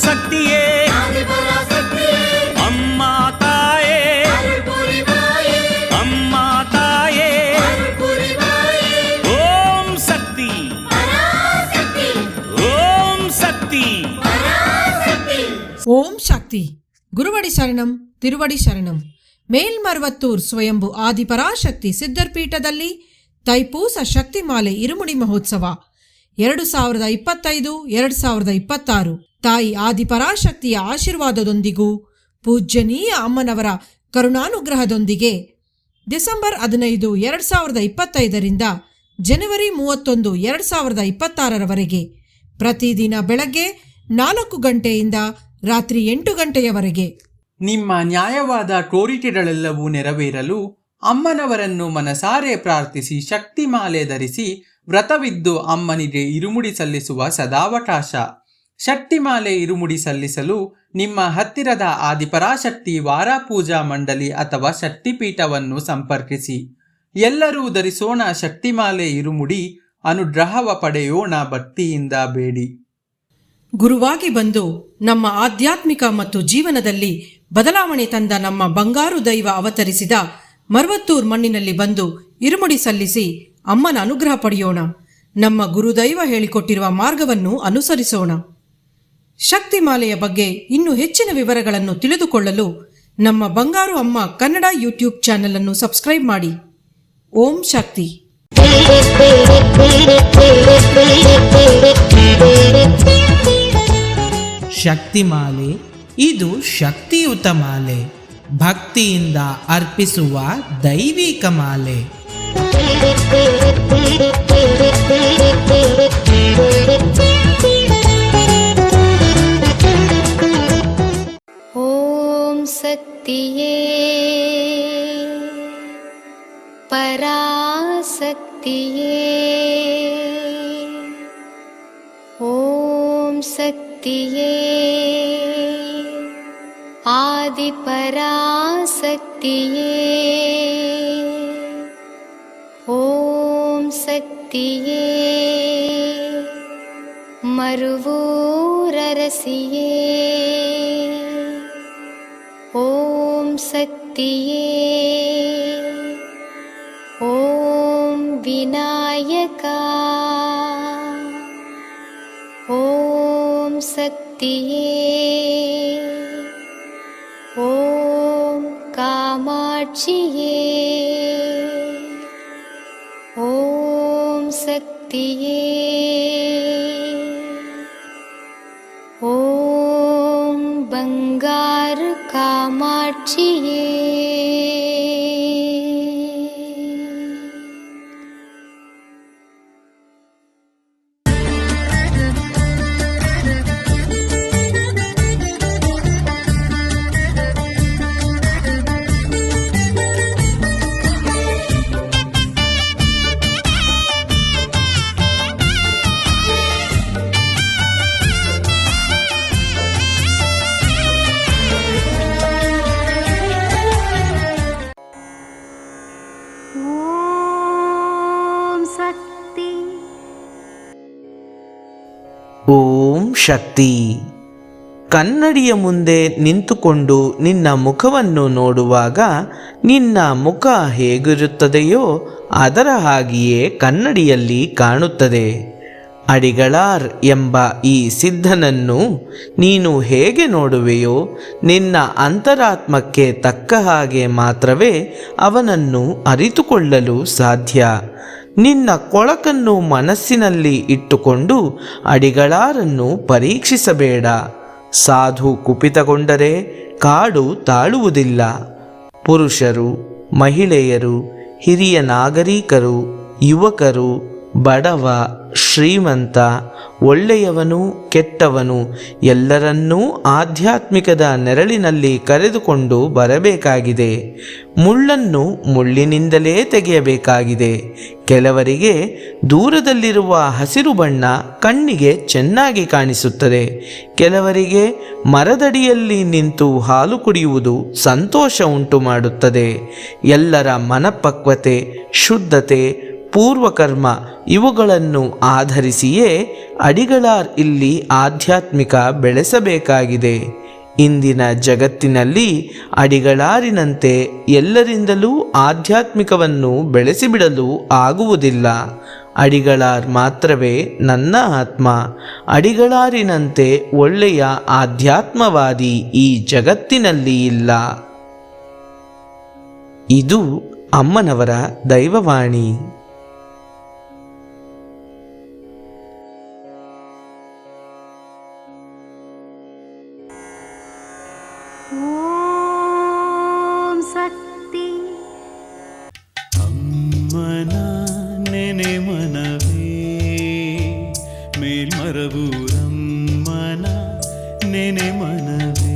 சக்தியே அம்மா தாயே அம்மா தாயே ஓம் சக்தி ஓம் சக்தி ಓಂ ಶಕ್ತಿ. ಗುರುವಡಿ ಶರಣಂ, ತಿರುವಡಿ ಶರಣಂ. ಮೇಲ್ಮರ್ವತ್ತೂರ್ ಸ್ವಯಂಭು ಆದಿಪರಾಶಕ್ತಿ ಸಿದ್ಧರ್ಪೀಠದಲ್ಲಿ ತೈಪೂಸ ಶಕ್ತಿಮಾಲೆ ಇರುಮುಡಿ ಮಹೋತ್ಸವ 2025-2026 ತಾಯಿ ಆದಿಪರಾಶಕ್ತಿಯ ಆಶೀರ್ವಾದದೊಂದಿಗೂ ಪೂಜ್ಯನೀಯ ಅಮ್ಮನವರ ಕರುಣಾನುಗ್ರಹದೊಂದಿಗೆ ಡಿಸೆಂಬರ್ 15, 2025 ಜನವರಿ 31, 2026 ಪ್ರತಿದಿನ ಬೆಳಗ್ಗೆ 4 ಗಂಟೆಯಿಂದ ರಾತ್ರಿ 8 ಗಂಟೆಯವರೆಗೆ ನಿಮ್ಮ ನ್ಯಾಯವಾದ ಕೋರಿಕೆಗಳೆಲ್ಲವೂ ನೆರವೇರಲು ಅಮ್ಮನವರನ್ನು ಮನಸಾರೆ ಪ್ರಾರ್ಥಿಸಿ ಶಕ್ತಿಮಾಲೆ ಧರಿಸಿ ವ್ರತವಿದ್ದು ಅಮ್ಮನಿಗೆ ಇರುಮುಡಿ ಸಲ್ಲಿಸುವ ಸದಾವಕಾಶ. ಶಕ್ತಿಮಾಲೆ ಇರುಮುಡಿ ಸಲ್ಲಿಸಲು ನಿಮ್ಮ ಹತ್ತಿರದ ಆದಿಪರಾಶಕ್ತಿ ವಾರಾಪೂಜಾ ಮಂಡಳಿ ಅಥವಾ ಶಕ್ತಿಪೀಠವನ್ನು ಸಂಪರ್ಕಿಸಿ. ಎಲ್ಲರೂ ಧರಿಸೋಣ ಶಕ್ತಿಮಾಲೆ ಇರುಮುಡಿ, ಅನುಗ್ರಹವ ಪಡೆಯೋಣ ಭಕ್ತಿಯಿಂದ ಬೇಡಿ. ಗುರುವಾಗಿ ಬಂದು ನಮ್ಮ ಆಧ್ಯಾತ್ಮಿಕ ಮತ್ತು ಜೀವನದಲ್ಲಿ ಬದಲಾವಣೆ ತಂದ ನಮ್ಮ ಬಂಗಾರು ದೈವ ಅವತರಿಸಿದ ಮರ್ವತ್ತೂರ್ ಮಣ್ಣಿನಲ್ಲಿ ಬಂದು ಇರುಮುಡಿ ಸಲ್ಲಿಸಿ ಅಮ್ಮನ ಅನುಗ್ರಹ ಪಡೆಯೋಣ. ನಮ್ಮ ಗುರುದೈವ ಹೇಳಿಕೊಟ್ಟಿರುವ ಮಾರ್ಗವನ್ನು ಅನುಸರಿಸೋಣ. ಶಕ್ತಿಮಾಲೆಯ ಬಗ್ಗೆ ಇನ್ನೂ ಹೆಚ್ಚಿನ ವಿವರಗಳನ್ನು ತಿಳಿದುಕೊಳ್ಳಲು ನಮ್ಮ ಬಂಗಾರು ಅಮ್ಮ ಕನ್ನಡ ಯೂಟ್ಯೂಬ್ ಚಾನೆಲ್ ಅನ್ನು ಸಬ್ಸ್ಕ್ರೈಬ್ ಮಾಡಿ. ಓಂ ಶಕ್ತಿ. ಶಕ್ತಿಮಾಲೆ ಇದು ಶಕ್ತಿಯುತ ಮಾಲೆ, ಭಕ್ತಿಯಿಂದ ಅರ್ಪಿಸುವ ದೈವಿಕ ಮಾಲೆ. ಓಂ ಶಕ್ತಿಯೇ ಪರಾಶಕ್ತಿಯೇ ಓಂ ಶಕ್ತಿಯೇ ಆದಿಪರಾಶಕ್ತಿಯೇ ಓಂ ಶಕ್ತಿಯೇ ಮರುವೂರರಸಿಯೇ ಓಂ ಶಕ್ತಿಯೇ ಓಂ ವಿನಾಯಕ ಓಂ ಶಕ್ತಿಯೇ ಓಂ ಕಾಮಾಕ್ಷಿಯೇ ಓಂ ಶಕ್ತಿಯೇ ಓಂ ಬಂಗಾರು ಕಾಮಾಕ್ಷಿಯೇ. ಓಂ ಶಕ್ತಿ. ಕನ್ನಡಿಯ ಮುಂದೆ ನಿಂತುಕೊಂಡು ನಿನ್ನ ಮುಖವನ್ನು ನೋಡುವಾಗ ನಿನ್ನ ಮುಖ ಹೇಗಿರುತ್ತದೆಯೋ ಅದರ ಹಾಗೆಯೇ ಕನ್ನಡಿಯಲ್ಲಿ ಕಾಣುತ್ತದೆ. ಅಡಿಗಳಾರ್ ಎಂಬ ಈ ಸಿದ್ಧನನ್ನು ನೀನು ಹೇಗೆ ನೋಡುವೆಯೋ ನಿನ್ನ ಅಂತರಾತ್ಮಕ್ಕೆ ತಕ್ಕ ಹಾಗೆ ಮಾತ್ರವೇ ಅವನನ್ನು ಅರಿತುಕೊಳ್ಳಲು ಸಾಧ್ಯ. ನಿನ್ನ ಕೊಳಕನ್ನು ಮನಸ್ಸಿನಲ್ಲಿ ಇಟ್ಟುಕೊಂಡು ಅಡಿಗಳಾರನ್ನು ಪರೀಕ್ಷಿಸಬೇಡ. ಸಾಧು ಕುಪಿತಗೊಂಡರೆ ಕಾಡು ತಾಳುವುದಿಲ್ಲ. ಪುರುಷರು, ಮಹಿಳೆಯರು, ಹಿರಿಯ ನಾಗರಿಕರು, ಯುವಕರು, ಬಡವ, ಶ್ರೀಮಂತ, ಒಳ್ಳೆಯವನು, ಕೆಟ್ಟವನು ಎಲ್ಲರನ್ನೂ ಆಧ್ಯಾತ್ಮಿಕದ ನೆರಳಿನಲ್ಲಿ ಕರೆದುಕೊಂಡು ಬರಬೇಕಾಗಿದೆ. ಮುಳ್ಳನ್ನು ಮುಳ್ಳಿನಿಂದಲೇ ತೆಗೆಯಬೇಕಾಗಿದೆ. ಕೆಲವರಿಗೆ ದೂರದಲ್ಲಿರುವ ಹಸಿರು ಬಣ್ಣ ಕಣ್ಣಿಗೆ ಚೆನ್ನಾಗಿ ಕಾಣಿಸುತ್ತದೆ. ಕೆಲವರಿಗೆ ಮರದಡಿಯಲ್ಲಿ ನಿಂತು ಹಾಲು ಕುಡಿಯುವುದು ಸಂತೋಷ ಉಂಟು ಮಾಡುತ್ತದೆ. ಎಲ್ಲರ ಮನಪಕ್ವತೆ, ಶುದ್ಧತೆ, ಪೂರ್ವಕರ್ಮ ಇವುಗಳನ್ನು ಆಧರಿಸಿಯೇ ಅಡಿಗಳಾರ್ ಇಲ್ಲಿ ಆಧ್ಯಾತ್ಮಿಕ ಬೆಳೆಸಬೇಕಾಗಿದೆ. ಇಂದಿನ ಜಗತ್ತಿನಲ್ಲಿ ಅಡಿಗಳಾರಿನಂತೆ ಎಲ್ಲರಿಂದಲೂ ಆಧ್ಯಾತ್ಮಿಕವನ್ನು ಬೆಳೆಸಿಬಿಡಲು ಆಗುವುದಿಲ್ಲ. ಅಡಿಗಳಾರ್ ಮಾತ್ರವೇ ನನ್ನ ಆತ್ಮ. ಅಡಿಗಳಾರಿನಂತೆ ಒಳ್ಳೆಯ ಆಧ್ಯಾತ್ಮವಾದಿ ಈ ಜಗತ್ತಿನಲ್ಲಿ ಇಲ್ಲ. ಇದು ಅಮ್ಮನವರ ದೈವವಾಣಿ. ಓಂ ಶಕ್ತಿ. ಅಮ್ಮನ ನೆನೆ ಮನವೇ ಮೇಲ್ಮರವೂರಮ್ಮನ ನೆನೆ ಮನವೇ.